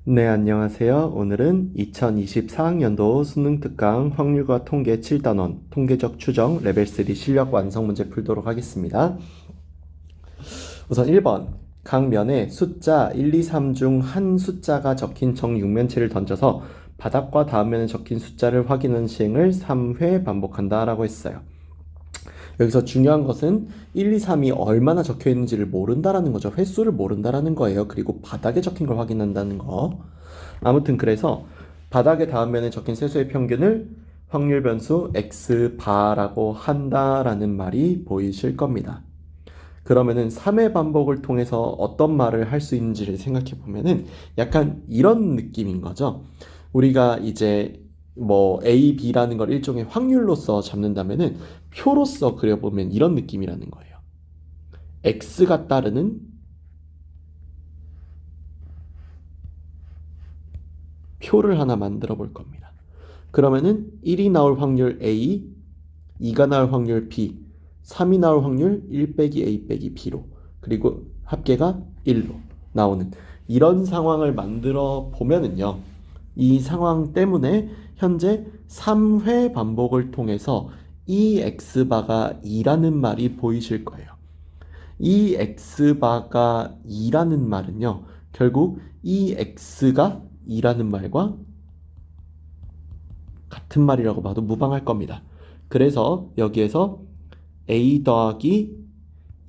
네, 안녕하세요. 오늘은 2024학년도 수능 특강 확률과 통계 7단원 통계적 추정 레벨 3 실력 완성 문제 풀도록 하겠습니다. 우선 1번. 각 면에 숫자 1, 2, 3 중 한 숫자가 적힌 정육면체를 던져서 바닥과 다음 면에 적힌 숫자를 확인하는 시행을 3회 반복한다 라고 했어요. 여기서 중요한 것은 1, 2, 3이 얼마나 적혀 있는지를 모른다라는 거죠. 횟수를 모른다라는 거예요. 그리고 바닥에 적힌 걸 확인한다는 거. 아무튼 그래서 바닥에 닿은 면에 적힌 세수의 평균을 확률 변수 x바라고 한다라는 말이 보이실 겁니다. 그러면은 3회 반복을 통해서 어떤 말을 할 수 있는지를 생각해 보면은 약간 이런 느낌인 거죠. 우리가 이제 뭐 A, B라는 걸 일종의 확률로서 잡는다면은 표로서 그려보면 이런 느낌이라는 거예요. X가 따르는 표를 하나 만들어 볼 겁니다. 그러면은 1이 나올 확률 A, 2가 나올 확률 B, 3이 나올 확률 1 빼기 A 빼기 B로, 그리고 합계가 1로 나오는 이런 상황을 만들어 보면은요. 이 상황 때문에 현재 3회 반복을 통해서 이 x바가 2라는 말이 보이실 거예요. 이 x바가 2라는 말은요. 결국 이 x가 2라는 말과 같은 말이라고 봐도 무방할 겁니다. 그래서 여기에서 a 더하기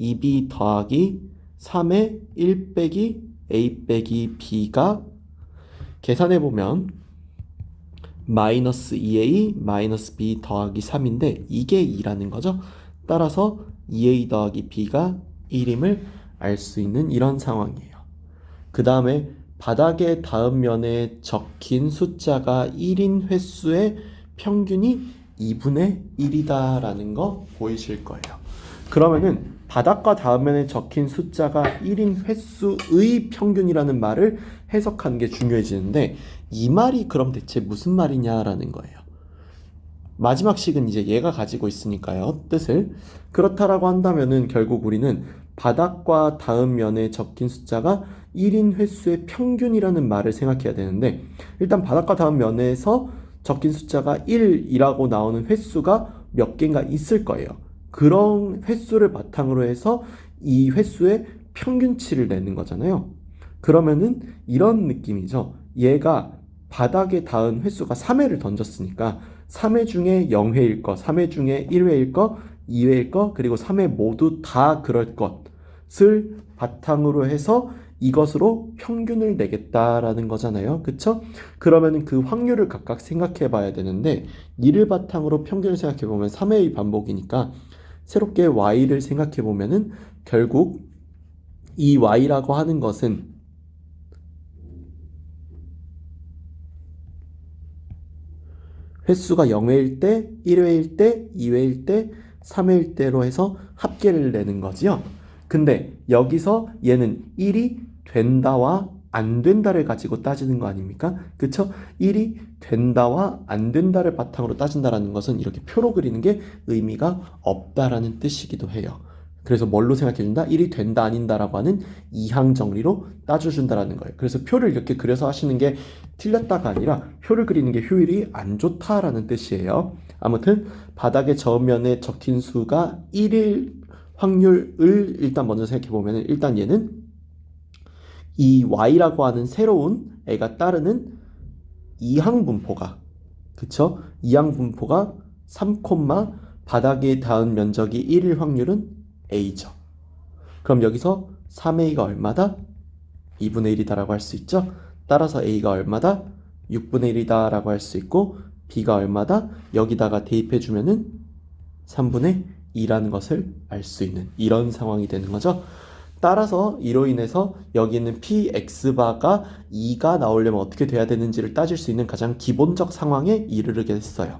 2b 더하기 3의 1 빼기 a 빼기 b가 계산해보면 마이너스 2a 마이너스 b 더하기 3인데 이게 2라는 거죠. 따라서 2a 더하기 b가 1임을 알 수 있는 이런 상황이에요. 그 다음에 바닥에 닿은 면에 적힌 숫자가 1인 횟수의 평균이 2분의 1이다라는 거 보이실 거예요. 그러면은 바닥과 닿은 면에 적힌 숫자가 1인 횟수의 평균이라는 말을 해석하는 게 중요해지는데 이 말이 그럼 대체 무슨 말이냐라는 거예요. 마지막 식은 이제 얘가 가지고 있으니까요. 뜻을. 그렇다라고 한다면은 결국 우리는 바닥과 닿은 면에 적힌 숫자가 1인 횟수의 평균이라는 말을 생각해야 되는데 일단 바닥과 닿은 면에서 적힌 숫자가 1이라고 나오는 횟수가 몇 개인가 있을 거예요. 그런 횟수를 바탕으로 해서 이 횟수의 평균치를 내는 거잖아요. 그러면은 이런 느낌이죠. 얘가 바닥에 닿은 횟수가 3회를 던졌으니까 3회 중에 0회일 거, 3회 중에 1회일 거, 2회일 거, 그리고 3회 모두 다 그럴 것을 바탕으로 해서 이것으로 평균을 내겠다라는 거잖아요. 그쵸? 그러면 그 확률을 각각 생각해 봐야 되는데 이를 바탕으로 평균을 생각해 보면 3회의 반복이니까 새롭게 y를 생각해 보면은 결국 이 y라고 하는 것은 횟수가 0회일 때, 1회일 때, 2회일 때, 3회일 때로 해서 합계를 내는 거지요. 근데 여기서 얘는 1이 된다와 안 된다를 가지고 따지는 거 아닙니까? 그쵸? 1이 된다와 안 된다를 바탕으로 따진다라는 것은 이렇게 표로 그리는 게 의미가 없다라는 뜻이기도 해요. 그래서 뭘로 생각해준다? 1이 된다 아닌다라고 하는 이항 정리로 따져준다라는 거예요. 그래서 표를 이렇게 그려서 하시는 게 틀렸다가 아니라 표를 그리는 게 효율이 안 좋다라는 뜻이에요. 아무튼 바닥의 저면에 적힌 수가 1일 확률을 일단 먼저 생각해 보면 일단 얘는 이 y라고 하는 새로운 애가 따르는 이항 분포가 그쵸? 이항 분포가 3, 바닥에 닿은 면적이 1일 확률은 a죠. 그럼 여기서 3a가 얼마다? 2분의 1이다라고 할 수 있죠. 따라서 a가 얼마다? 6분의 1이다라고 할 수 있고 b가 얼마다? 여기다가 대입해주면은 3분의 2라는 것을 알 수 있는 이런 상황이 되는 거죠. 따라서 이로 인해서 여기 있는 px바가 2가 나오려면 어떻게 돼야 되는지를 따질 수 있는 가장 기본적 상황에 이르게 됐어요.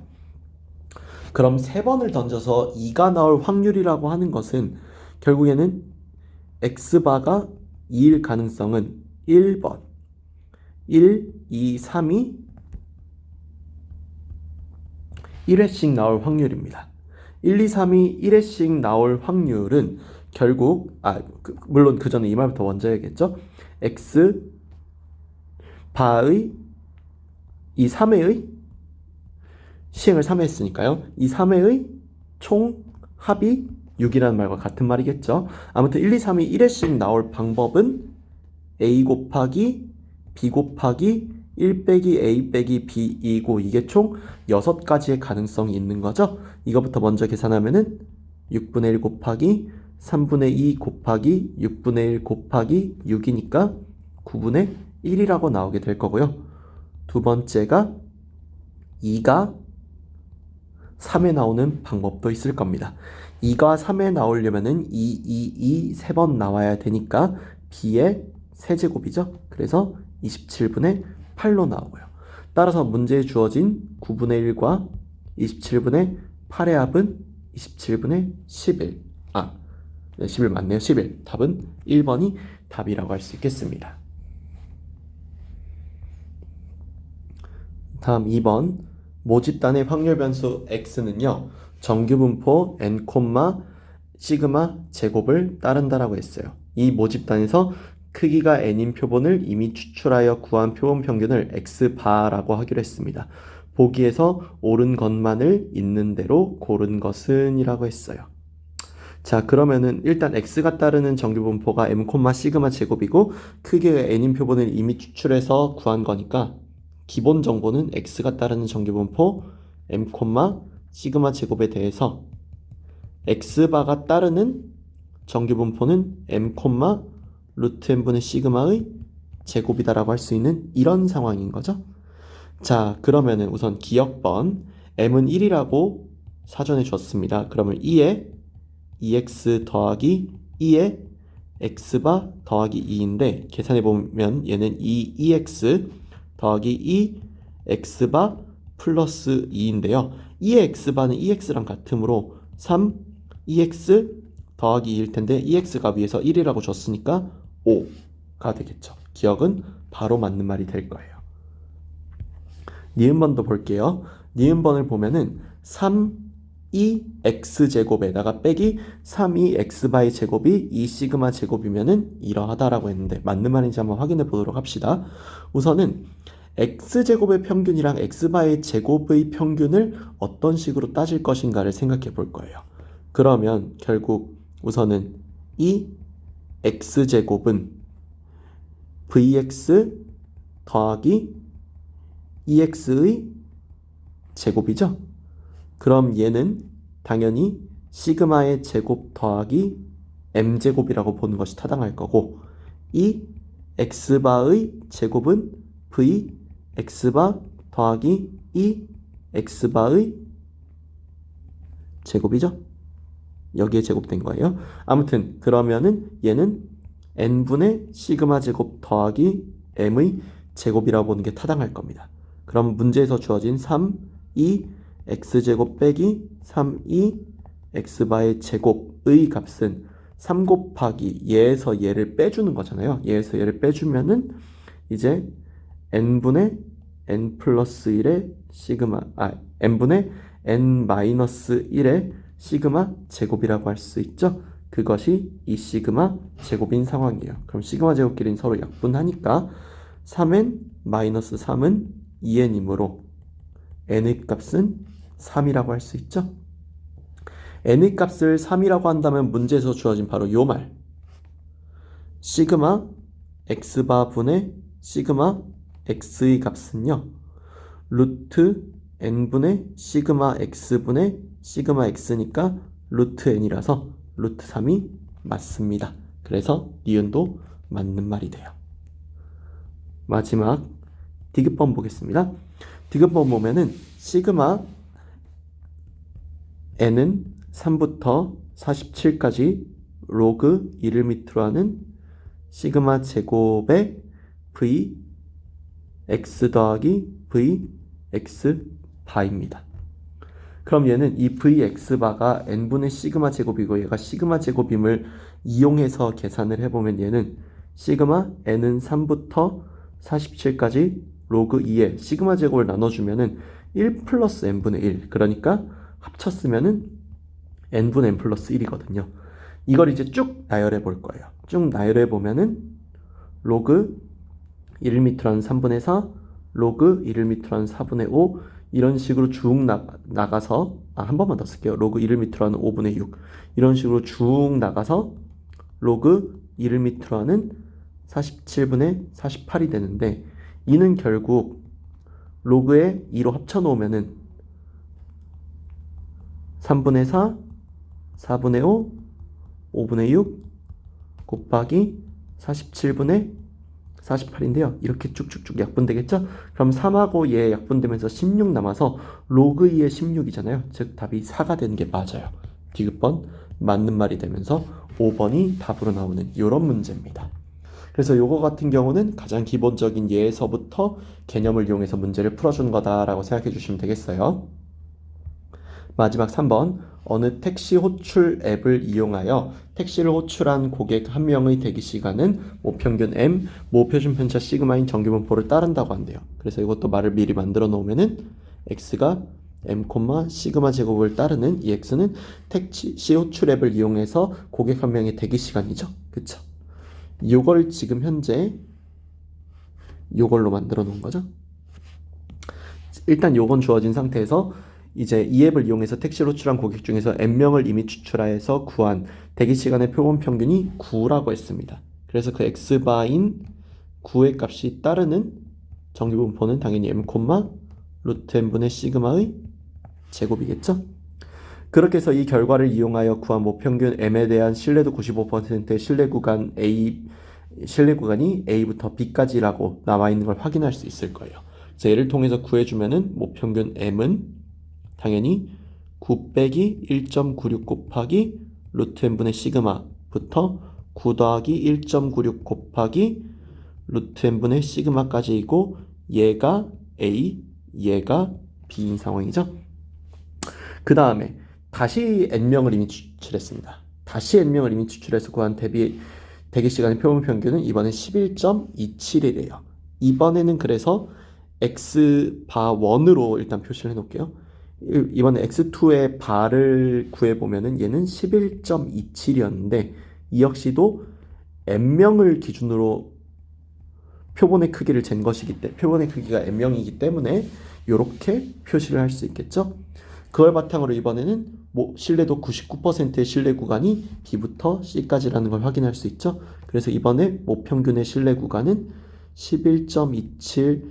그럼 3번을 던져서 2가 나올 확률이라고 하는 것은 결국에는 x바가 2일 가능성은 1번 1, 2, 3이 1회씩 나올 확률입니다. 1, 2, 3이 1회씩 나올 확률은 결국 물론 그 전에 이 말부터 먼저 해야겠죠. x 바의 이 3회의 시행을 3회 했으니까요. 이 3회의 총 합이 6이라는 말과 같은 말이겠죠. 아무튼 1, 2, 3이 1회씩 나올 방법은 a 곱하기 b 곱하기 1 빼기 a 빼기 b이고 이게 총 6가지의 가능성이 있는 거죠. 이거부터 먼저 계산하면은 6분의 1 곱하기 3분의 2 곱하기 6분의 1 곱하기 6이니까 9분의 1이라고 나오게 될 거고요. 두 번째가 2가 3에 나오는 방법도 있을 겁니다. 2가 3에 나오려면은 2 세 번 나와야 되니까 b의 세제곱이죠. 그래서 27분의 8로 나오고요. 따라서 문제에 주어진 9분의 1과 27분의 8의 합은 27분의 11. 11 맞네요. 11. 답은 1번이 답이라고 할 수 있겠습니다. 다음 2번. 모집단의 확률 변수 x는요. 정규분포 n, 시그마 제곱을 따른다라고 했어요. 이 모집단에서 크기가 n인 표본을 이미 추출하여 구한 표본 평균을 x바라고 하기로 했습니다. 보기에서 옳은 것만을 있는 대로 고른 것은 이라고 했어요. 자, 그러면은 일단 x가 따르는 정규분포가 m, 시그마 제곱이고 크기가 n인 표본을 이미 추출해서 구한 거니까 기본 정보는 x가 따르는 정규분포 m, 시그마 제곱에 대해서 x바가 따르는 정규분포는 m, 루트 n분의 시그마의 제곱이다라고 할 수 있는 이런 상황인 거죠. 자, 그러면은 우선 기억번 m은 1이라고 사전에 줬습니다. 그러면 2에 2x 더하기 2에 x바 더하기 2인데 계산해보면 얘는 2x 더하기 2x바 플러스 2인데요. 2의 x바는 2x랑 같으므로 3, 2x 더하기 2일 텐데 2x가 위에서 1이라고 줬으니까 5가 되겠죠. 기억은 바로 맞는 말이 될 거예요. 니은번도 볼게요. 니은번을 보면은 3,2x제곱에다가 빼기 3,2x바의 제곱이 2시그마 제곱이면은 이러하다라고 했는데 맞는 말인지 한번 확인해 보도록 합시다. 우선은 x제곱의 평균이랑 x바의 제곱의 평균을 어떤 식으로 따질 것인가를 생각해 볼 거예요. 그러면 결국 우선은 이 x제곱은 vx 더하기 2x의 제곱이죠. 그럼 얘는 당연히 시그마의 제곱 더하기 m제곱이라고 보는 것이 타당할 거고 이 x바의 제곱은 v x바 더하기 2 x바의 제곱이죠. 여기에 제곱된 거예요. 아무튼 그러면은 얘는 n분의 시그마 제곱 더하기 m의 제곱이라고 보는 게 타당할 겁니다. 그럼 문제에서 주어진 3, 2 x제곱 빼기 3, 2 x바의 제곱의 값은 3 곱하기 얘에서 얘를 빼주는 거잖아요. 얘에서 얘를 빼주면은 이제 n분의 n 플러스 1의 시그마 n분의 n 마이너스 1의 시그마 제곱이라고 할 수 있죠. 그것이 이 시그마 제곱인 상황이에요. 그럼 시그마 제곱끼리는 서로 약분하니까 3n 마이너스 3은 2n이므로 n의 값은 3이라고 할 수 있죠. n의 값을 3이라고 한다면 문제에서 주어진 바로 요 말. 시그마 x바 분의 시그마 x의 값은요. 루트 n분의 시그마 x분의 시그마 x니까 루트 n이라서 루트 3이 맞습니다. 그래서 니은도 맞는 말이 돼요. 마지막 디귿번 보겠습니다. 디귿번 보면은 시그마 n은 3부터 47까지 로그 1을 밑으로 하는 시그마 제곱의 v x 더하기 v x 바입니다. 그럼 얘는 이 vx바가 n분의 시그마 제곱이고 얘가 시그마 제곱임을 이용해서 계산을 해보면 얘는 시그마 n은 3부터 47까지 로그 2에 시그마 제곱을 나눠주면은 1 플러스 n분의 1 그러니까 합쳤으면은 n분의 n 플러스 1이거든요. 이걸 이제 쭉 나열해 볼 거예요. 쭉 나열해 보면은 로그 1m라는 3분의 4, 로그 1m라는 4분의 5 이런 식으로 쭉 나가서 한 번만 더 쓸게요. 로그 1m라는 5분의 6 이런 식으로 쭉 나가서 로그 1m라는 47분의 48이 되는데 이는 결국 로그에 2로 합쳐놓으면은 3분의 4, 4분의 5, 5분의 6 곱하기 47분의 48인데요. 이렇게 쭉쭉쭉 약분되겠죠? 그럼 3하고 얘 약분되면서 16 남아서 로그 2의 16이잖아요. 즉 답이 4가 되는 게 맞아요. 디귿번 맞는 말이 되면서 5번이 답으로 나오는 이런 문제입니다. 그래서 요거 같은 경우는 가장 기본적인 예에서부터 개념을 이용해서 문제를 풀어주는 거다라고 생각해 주시면 되겠어요. 마지막 3번 어느 택시 호출 앱을 이용하여 택시를 호출한 고객 한 명의 대기 시간은 모평균 M, 모표준 편차 시그마인 정규분포를 따른다고 한대요. 그래서 이것도 말을 미리 만들어 놓으면은 X가 M, 시그마 제곱을 따르는 이 X는 택시 호출 앱을 이용해서 고객 한 명의 대기 시간이죠. 그쵸? 요걸 지금 현재 요걸로 만들어 놓은 거죠. 일단 요건 주어진 상태에서 이제 이 앱을 이용해서 택시를 호출한 고객 중에서 N명을 이미 추출하여서 구한 대기시간의 표본 평균이 9라고 했습니다. 그래서 그 X바인 9의 값이 따르는 정규분포는 당연히 M, 루트 N분의 시그마의 제곱이겠죠? 그렇게 해서 이 결과를 이용하여 구한 모평균 M에 대한 신뢰도 95%의 신뢰 구간이 A부터 B까지라고 나와 있는 걸 확인할 수 있을 거예요. 그래서 얘를 통해서 구해주면은 모평균 M은 당연히 9 빼기 1.96 곱하기 루트 n분의 시그마부터 9 더하기 1.96 곱하기 루트 n분의 시그마까지이고 얘가 A, 얘가 B인 상황이죠. 그 다음에 다시 n명을 이미 추출했습니다. 다시 n명을 이미 추출해서 구한 대기시간의 표본 평균은 이번엔 11.27이래요. 이번에는 그래서 X바1으로 일단 표시를 해놓을게요. 이번에 X2의 바를 구해보면은 얘는 11.27이었는데 이 역시도 n명을 기준으로 표본의 크기를 잰 것이기 때문에 표본의 크기가 n명이기 때문에 이렇게 표시를 할 수 있겠죠. 그걸 바탕으로 이번에는 신뢰도 99%의 신뢰 구간이 B부터 C까지라는 걸 확인할 수 있죠. 그래서 이번에 모평균의 신뢰 구간은 11.27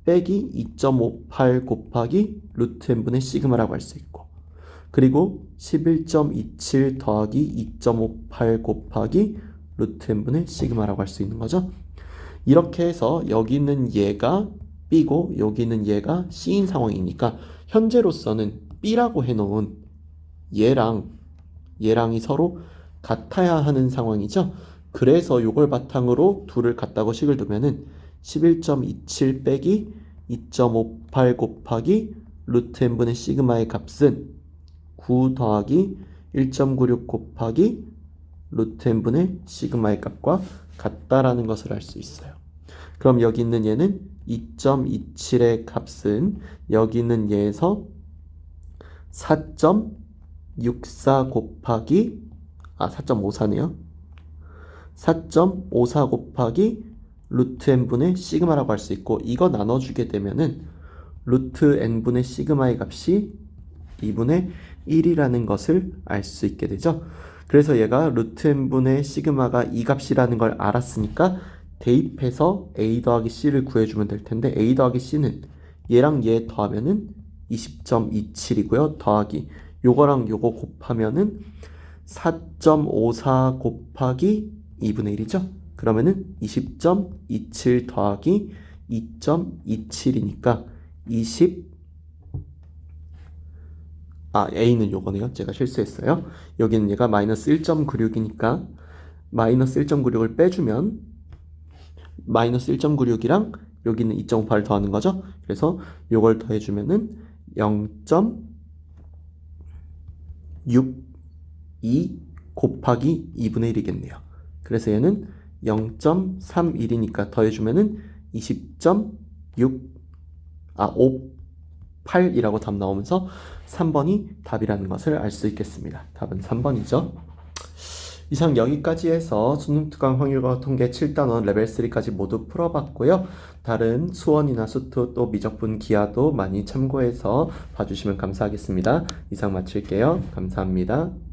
빼기 2.58 곱하기 루트 n분의 시그마라고 할 수 있고 그리고 11.27 더하기 2.58 곱하기 루트 n분의 시그마라고 할 수 있는 거죠. 이렇게 해서 여기 있는 얘가 B고 여기 있는 얘가 C인 상황이니까 현재로서는 B라고 해놓은 얘랑이 서로 같아야 하는 상황이죠. 그래서 이걸 바탕으로 둘을 같다고 식을 두면은 11.27 빼기 2.58 곱하기 루트 n분의 시그마의 값은 9 더하기 1.96 곱하기 루트 n분의 시그마의 값과 같다라는 것을 알 수 있어요. 그럼 여기 있는 얘는 2.27의 값은 여기 있는 얘에서 4.64 곱하기 4.54네요. 4.54 곱하기 루트 n분의 시그마라고 할 수 있고 이거 나눠주게 되면은 루트 n분의 시그마의 값이 2분의 1이라는 것을 알 수 있게 되죠. 그래서 얘가 루트 n분의 시그마가 이 값이라는 걸 알았으니까 대입해서 a 더하기 c를 구해주면 될 텐데 a 더하기 c는 얘랑 얘 더하면은 20.27이고요. 더하기 요거랑 요거 곱하면은 4.54 곱하기 2분의 1이죠. 그러면은 20.27 더하기 2.27이니까 A는 요거네요. 제가 실수했어요. 여기는 얘가 마이너스 1.96이니까 마이너스 1.96을 빼주면 마이너스 1.96이랑 여기는 2.58을 더하는 거죠. 그래서 요걸 더해주면은 0.62 곱하기 2분의 1이겠네요. 그래서 얘는 0.31이니까 더해주면은 58이라고 답 나오면서 3번이 답이라는 것을 알 수 있겠습니다. 답은 3번이죠. 이상 여기까지 해서 수능 특강 확률과 통계 7단원 레벨 3까지 모두 풀어봤고요. 다른 수원이나 수투 또 미적분 기하도 많이 참고해서 봐주시면 감사하겠습니다. 이상 마칠게요. 감사합니다.